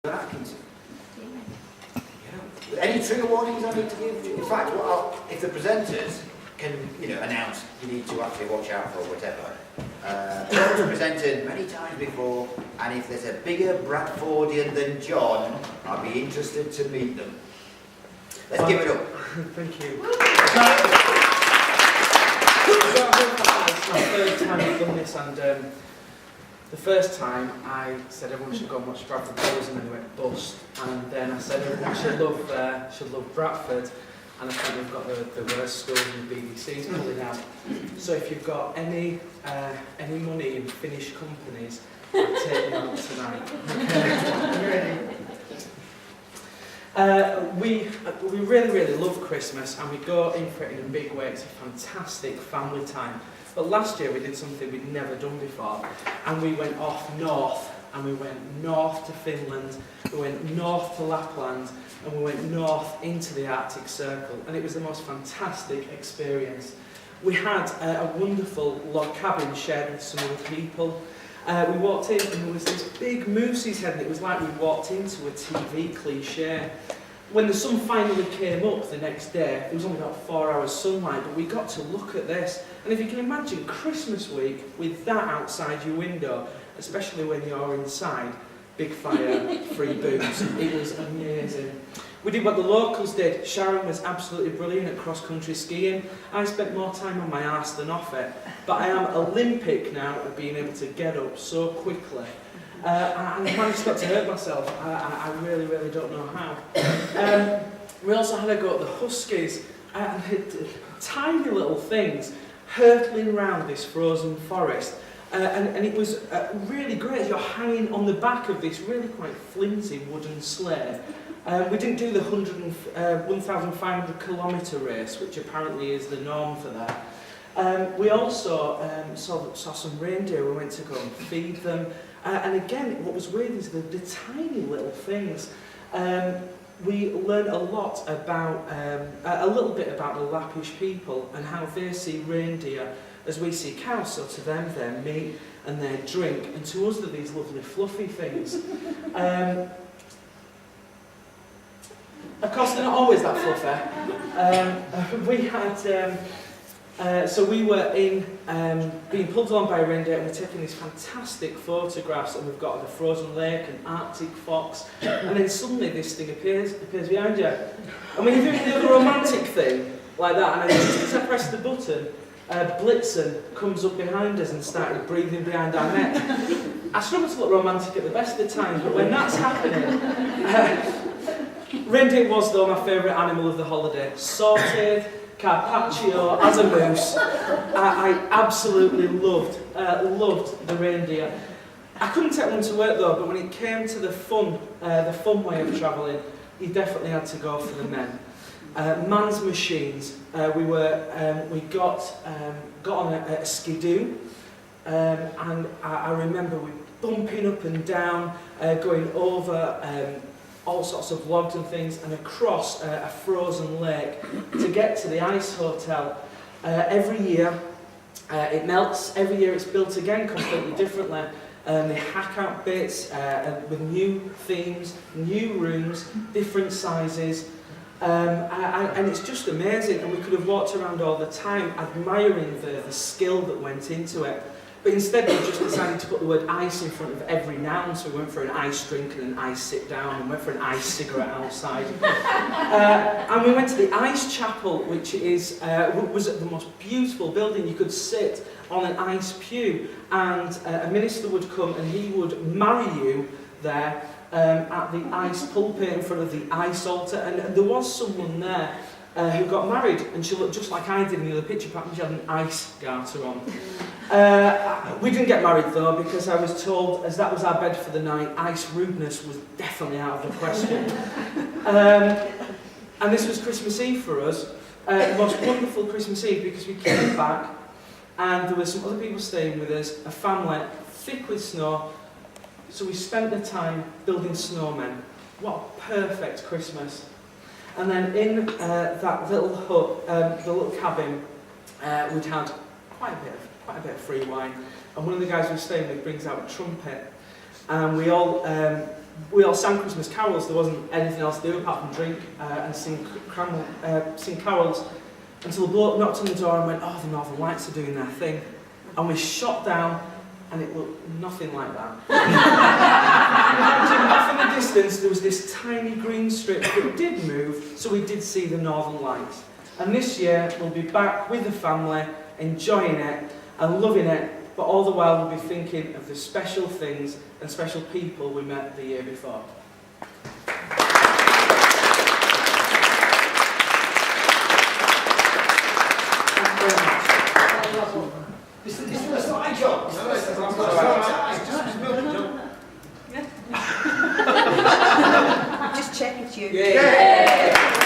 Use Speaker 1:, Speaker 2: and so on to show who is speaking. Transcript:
Speaker 1: Atkinson. Yeah. Any trigger warnings I need to give? In fact, if the presenters can, announce you need to actually watch out for whatever. John's presented many times before, and if there's a bigger Bradfordian than John, I'd be interested to meet them. Let's give it up.
Speaker 2: Thank you. It's my third time I've done this, and the first time I said everyone should go and watch Bradford Boys, and then it went bust. And then I said everyone should love Bradford, and I think we've got the worst schools in the BBC's pulling out. So if you've got any money in Finnish companies, take them out tonight. We really love Christmas, and we go in for it in a big way. It's a fantastic family time. But last year we did something we'd never done before, and we went off north, and we went north to Finland, we went north to Lapland, and we went north into the Arctic Circle, and it was the most fantastic experience. We had a wonderful log cabin shared with some other people. We walked in and there was this big moose's head, and it was like we walked into a TV cliche. When the sun finally came up the next day, it was only about 4 hours sunlight, but we got to look at this. And if you can imagine Christmas week with that outside your window, especially when you're inside, big fire, free booze, it was amazing. We did what the locals did. Sharon was absolutely brilliant at cross-country skiing. I spent more time on my arse than off it, but I am Olympic now at being able to get up so quickly. I managed not to hurt myself. I really don't know how. We also had a go at the Huskies, and tiny little things hurtling around this frozen forest. And it was really great. You're hanging on the back of this really quite flimsy wooden sleigh. We didn't do the 1,500 kilometre race, which apparently is the norm for that. We also saw some reindeer. We went to go and feed them. And again, what was weird is the tiny little things. We learned a lot about, a little bit about the Lappish people and how they see reindeer as we see cows. So to them, they're meat and their drink, and to us, they're these lovely fluffy things. Of course, they're not always that fluffy. We had, so we were being pulled along by a reindeer, and we're taking these fantastic photographs, and we've got a frozen lake, an Arctic fox, and then suddenly this thing appears behind you. And when you're doing the other romantic thing, like that, and just as I press the button, Blitzen comes up behind us and started breathing behind our neck. I struggle to look romantic at the best of times, but when that's happening, reindeer was, though, my favourite animal of the holiday. Sautéed, carpaccio, as a moose. I absolutely loved the reindeer. I couldn't take one to work, though, but when it came to the fun way of travelling, you definitely had to go for the men. Man's machines. We got on a skidoo, and I remember we bumping up and down, going over all sorts of logs and things, and across a frozen lake to get to the ice hotel. Every year it melts. Every year it's built again completely differently. They hack out bits with new themes, new rooms, different sizes. And it's just amazing, and we could have walked around all the time admiring the skill that went into it, but instead we just decided to put the word ice in front of every noun. So we went for an ice drink and an ice sit down, and went for an ice cigarette outside. And we went to the Ice Chapel, which was the most beautiful building. You could sit on an ice pew, and a minister would come and he would marry you there at the ice pulpit in front of the ice altar. And there was someone there who got married, and she looked just like I did in the other picture, apart from she had an ice garter on. We didn't get married, though, because I was told, as that was our bed for the night, ice rudeness was definitely out of the question. And this was Christmas Eve for us, the most wonderful Christmas Eve, because we came back and there were some other people staying with us, a family thick with snow. So we spent the time building snowmen. What a perfect Christmas. And then in that little hut, the little cabin, we'd had quite a bit of free wine. And one of the guys we were staying with brings out a trumpet. And we all we all sang Christmas carols. There wasn't anything else to do apart from drink and sing carols, until the bloke knocked on the door and went, "Oh, the Northern Lights are doing their thing." And we shot down, and it looked nothing like that. Off in the distance, there was this tiny green strip that did move, so we did see the Northern Lights. And this year, we'll be back with the family, enjoying it and loving it, but all the while we'll be thinking of the special things and special people we met the year before. Thank you very much.
Speaker 1: This was my job.
Speaker 3: Just check it's you.
Speaker 1: Yeah.